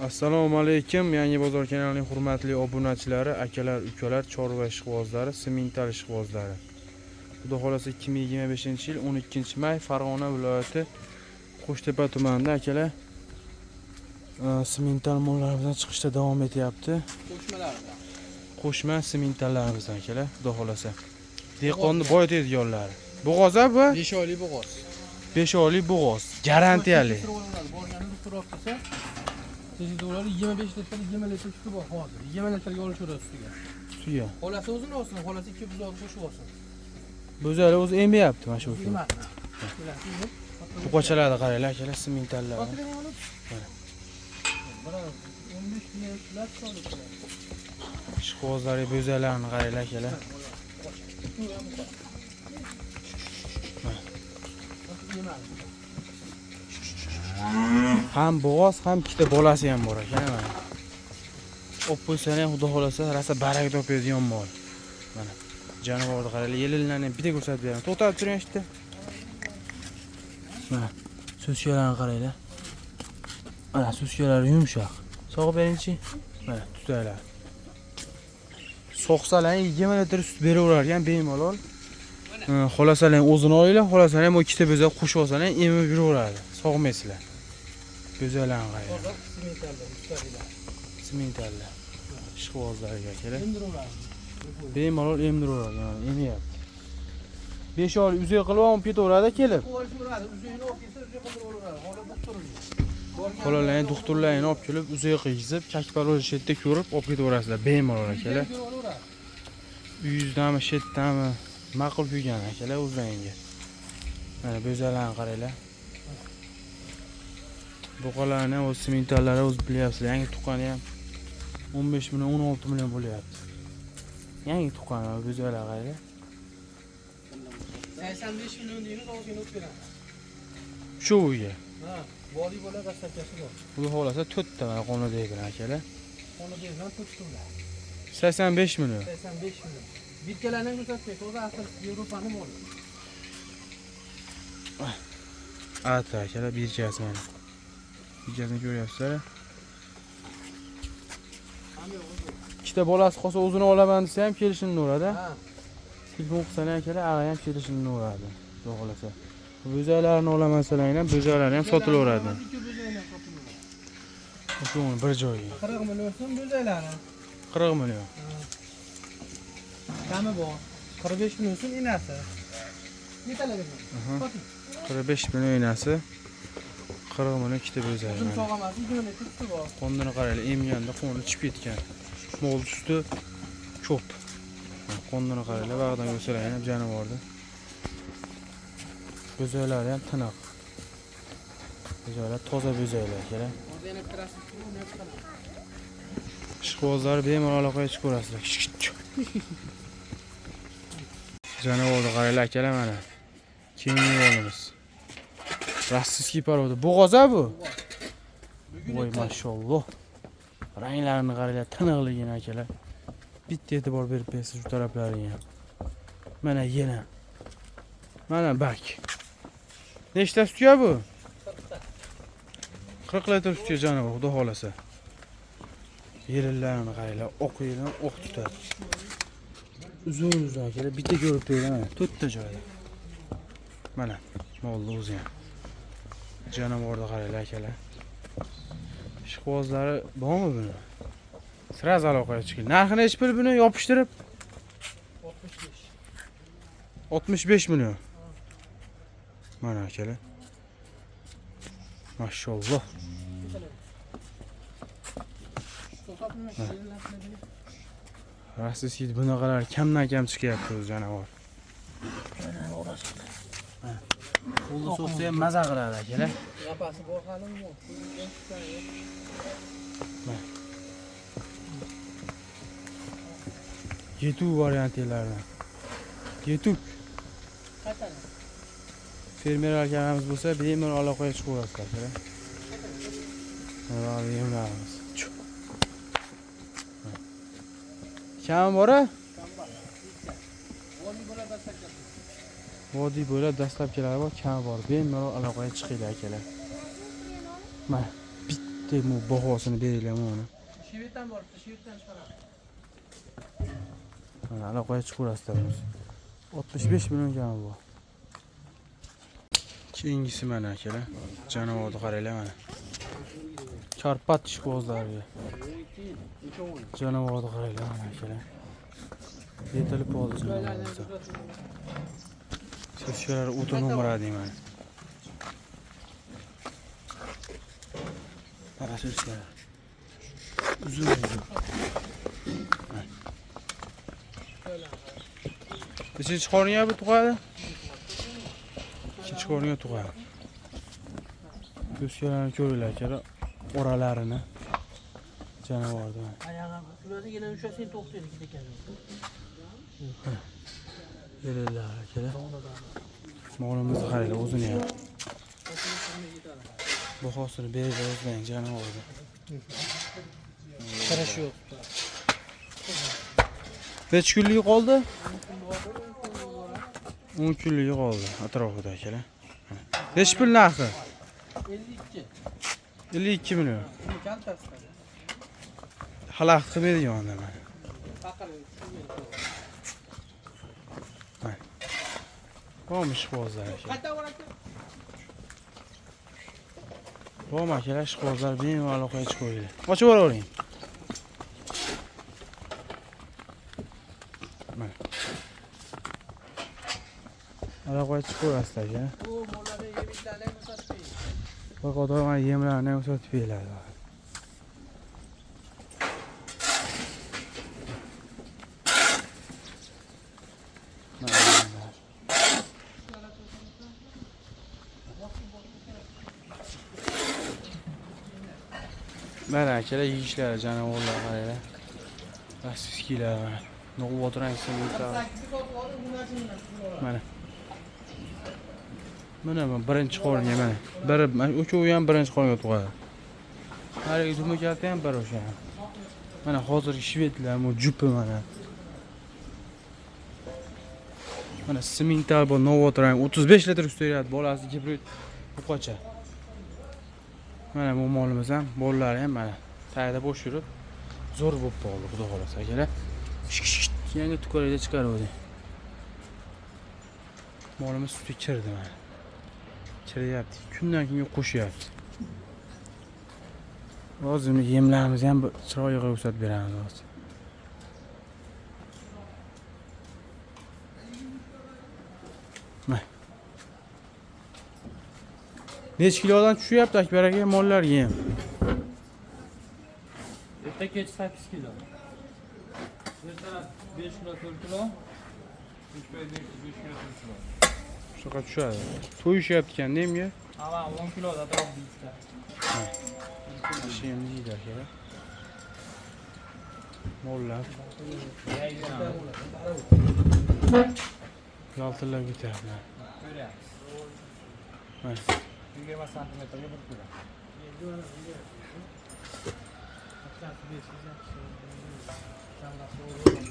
Assalomu alaykum. Yangi bozor kanalining hurmatli obunachilari, akalar, ukalar, chorva ishqibozlari, semental ishqibozlari. Xudo xolasa 2025-yil 12-may Farg'ona viloyati Qo'shtepa tumanida akalar semental mollari bilan chiqishda davom etyapti. Qo'shma sementallarimiz akalar, xudo xolasa. Dehqonni boyitadiganlari. Bo'g'oz-a bu? 5 oylik bo'g'oz. 5 oylik bo'g'oz. Garantiyali. $25 litr 20 litr suti bor hozir. 20 litrga olishadi ustiga. Suya. Xolasi o'zini olsin, xolasi 2 buzoq qo'shib olsin. Bo'zali o'zi emyapti mana shu. Bilmadim. Buqachalarni qaranglar akalar, sementallar. Ishqibozlarga bo'zalarni qaranglar akalar. Ham bo'g'oz, ham ikkita bolasi ham bor ekan mana. Olib qo'ysang ham xudo xolasa rasa barak topadigan mol. Mana jonivorni qaranglar, yelillarni ham bitta ko'rsatib beraman. To'xtab turing ishda. Mana so'syalarni qaranglar. Mana so'skalari yumshoq. Sog'ib beringchi. Mana tutaylar. So'qsalar 20 litr sut beraverar ekan bemalol. Xolasalar o'zini olinglar, xolasalar ham ikkita bo'za qo'shib olsalar emib yuraveradi. Sog'maysizlar. Go'zalan qaranglar. Sementallar. Ishqibozlarga kerak. Bemalol emdiraveradi, yani emyapti. 5 oy uzay qilib olib ketaveradi kelib. Xolalarni doktorlarni olib kelib uzay qilgizib, kakparol shetda ko'rib olib ketaverasizlar bemalol akalar. Uyingizdanmi, shetdanmi ma'qul kuygan akalar o'zlaringga. Mana bo'zalarni qaranglar. Buqalarni o'z sementallari o'z bilyapsizlar. Yangi tuqqani ham 15 million, 16 million bo'lyapti. Yangi tuqqani bo'zalar qaranglar. 85 million deymiz, ozgina o'tib beramiz. Shu uyga. Ha, voliy bola dastlabkasi bor. Xudo xolasa 4 ta mana qonunday bilan akalar. Qonunday bilan 4 ta. 85 million. 85 million. Bitkalarni ko'rsatdik, o'zi asl Yevropani moli. Ata akalar birchasi mana. Birchasini ko'ryapsizlar. Ikkita bolasi qolsa o'zini olaman desa ham kelishini uradi. Ha. Telefon qilsanglar akalar, ag'a ham kelishini uradi. Xudo xolasa. Bo'zalarni olamasalar ham bo'zalarni ham sotilaveradi. Shu bir joyi. 40 million so'm bo'zaylari. 40 million. Kami bor. 45 million so'm enasi. Netalarga? 45 million enasi. 40 million ikkita bo'zay. Zum sog'amas, 20 litr suti bor. Qonini qaranglar, emganda qoni ichib ketgan. Mol suti ko'p. Qonini qaranglar, bag'dan ko'rsalar ham jonivordi. Bo'zaylari ham tiniq. Bo'zaylar toza bo'zaylar kerak. Ishqibozlar bemalol aloqaga chiqib ko'rasizlar. Jonivorni qaranglar akalar mana. Keyingi olamiz. Rossiyskiy paroda. Bo'g'oz-a bu? Voy mashalloh. Ranglarini qaranglar, tiniqligini akalar. Bitta e'tibor berib bersiz shu taraflariga. Mana yana. Mana bak. Nechta sutga bu? 40 litr sutga jonivor, xudo xolasa. Yerillarini qaranglar, oq yeridan oq tutadi. Uzun akalar, bitta ko'rib turibdi mana, 4 ta joyda. Mana, molni o'zi ham. Jonivorni qaranglar akalar. Ishqibozlari bormi buni? Siraz aloqaga chiqing. Narxini hech bir buni yopishtirib 65 million. Mana akalar. Mashalloh. Rossiyskiy bunaqalar kamdan kam chiqyapti o'z jonivor. Qo'lni so'qsa ham maza qiladi akalar. Yapasi bor halimi? Yetuk variantlardan. Yetuk. Fermer akamamiz bo'lsa, bemalol aloqaga chiqaverasizlar akalar. Mana yemlarimiz. Kam bor-a? Vodiy bo'ylab dastlabkilari bor, kam bor. Bemalol aloqaga chiqinglar akalar. Mana Temu bahosini beringlar mana. Shvetdan boribdi, Shvetdan chiqaradi. Mana aloqaga chiqaverasizlar buni. 65 million kami bu. Keyingisi mana akalar. Janovorni qaranglar mana. Karpat ishqibozlariga. Janovorni qaranglar mana akalar. Yetilib qoldi janovorlar. Seskalari o'ta nomeradi mana. Mana seslar. Uzun. Birinchi qorniga bu tug'adi. Ikkinchi qorniga tug'adi. Ko'zkalarni ko'ringlar akalar, oralarini janovorda. Ayog'i ularni yana o'shasini to'xtaydi ekan. Beringlar akalar. Molimizni qaranglar o'zini ham. Bahosini berib o'zlang janovorda. Qarash yo'q. Necha kunlik qoldi? 10 kunlik qoldi atrofida akalar. Necha pul narxi? 52. 52 million. Buni kaltasida. Xalaq qilmaydi yonda mana. Bo'lmish ishqibozlar aka. Qayta boradi. Bo'lma akalar ishqibozlar bemalol aloqaga chiqinglar. Ochib yuboring. Mana. Aloqaga chiqaverasizlar aka. Bu mollarni yemishlarni ko'rsatib. Bak odamlar yemlarni o'satib beradi. Mana akalar yeyishlari janovorlar qaranglar. Rassiskilar mana. No'g'ib o'tirangizlar. Mana. Mana birinchi qo'rniga mana. Biri o'sha ham birinchi qo'rniga tug'adi. Haligi dumi kalta ham bir o'sha. Mana hozirgi shvedlar, bu jupi mana. Mana simental bu Novotrang 35 litr ustoyat bolasi gibrid buqacha. Mana bu molimiz ham, bolalari ham mana tayda bo'sh yurib zo'r bo'lib qoldi, xudo xolasa akalar. Yangi tukorida chiqaruvdi. Molimiz sutga kirdi mana. Kiryapti. Kundan kunga qo'shyapti. Hozir yemlarimizni ham chiroyli qilib ko'rsatib beramiz hozir. Necha kilodan tushyapti Akbar aka mollar yem? Erta kech 8 kilo. Ertalab 5 kilo 4 kilo. 3 kilo 5 kilo 4 kilo. Shunaqa tushadi. To'yishyapti ekan nemga? Ha, 10 kilo atrofida bitta. Shemni yeydi akalar. Mollar yaltillab ketyapti. Ko'ryapsiz. Mana 20 santimetrga 1 kilo.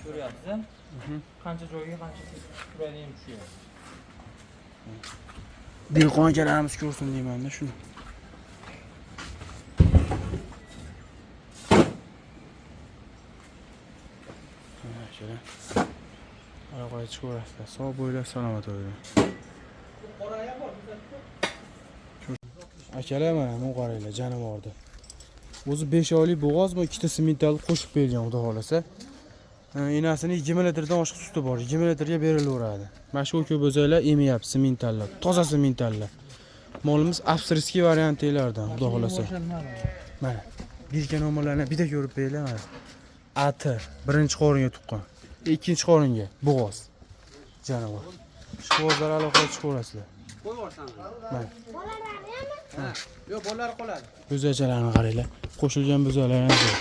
Ko'ryapsiz? Qancha joyga qancha turadi ham tushyapti. Dehqon akalarimiz ko'rsin deyman-da shuni. Mana shuna. Aloqaga chiqaverasizlar. Sog' bo'linglar, salomat bo'linglar. Akalar mana bu qaranglar janovorda. O'zi 5 oylik bo'g'ozmi, ikkita simental qo'shib bergan xudo xolasa. Enasini 20 litrdan oshiq suti bor. 20 litrga berilaveradi. Mana shu ko'p o'zaylar emiyapti simentallar. Toza simentallar. Molimiz avstriyskiy variantlardan xudo xolasa. Mana birga nomerlarni bitta ko'rib beringlar mana. Ati birinchi qoringa tuqqan. Ikkinchi qoringa bo'g'oz. Janobor. Ishqibozlar aloqaga chiqaverasizlar. Qo'y borsan. Mana. Yo'q, bolalari qoladi. Bo'zachalarni qaranglar. Qo'shilgan bo'zalar ham bor.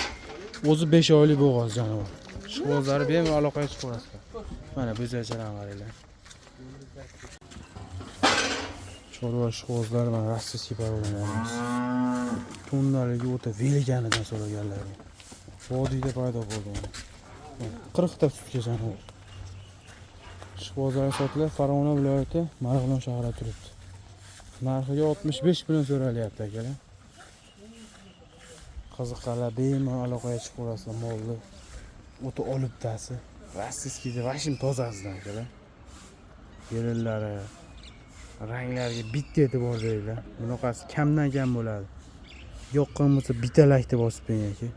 O'zi 5 oylik bo'g'oz janobor. Ishqibozlari bemalol aloqaga chiqaverasizlar. Mana bo'zachalarni qaranglar. Chorva ishqibozlar mana rossiyskiy parollarimiz. Tonnaligi o'ta velganidan so'raganlar. Vodiyda paydo bo'ldi. 40 ta sutga janobor. Ishqibozlar sotilar Farg'ona viloyati Marg'ilon shahrida turibdi. Narxiga 65 million so'ralyapti akalar. qiziqqanlar bemalol aloqaga chiqaverasizlar molni. O'ta olibdasi. Rossiyskida vashim tozasidan akalar. Yerinlari, ranglariga bitta e'tibor beringlar. Bunaqasi kamdan kam bo'ladi. Yoqqan bo'lsa bitalakni bosib bering aka.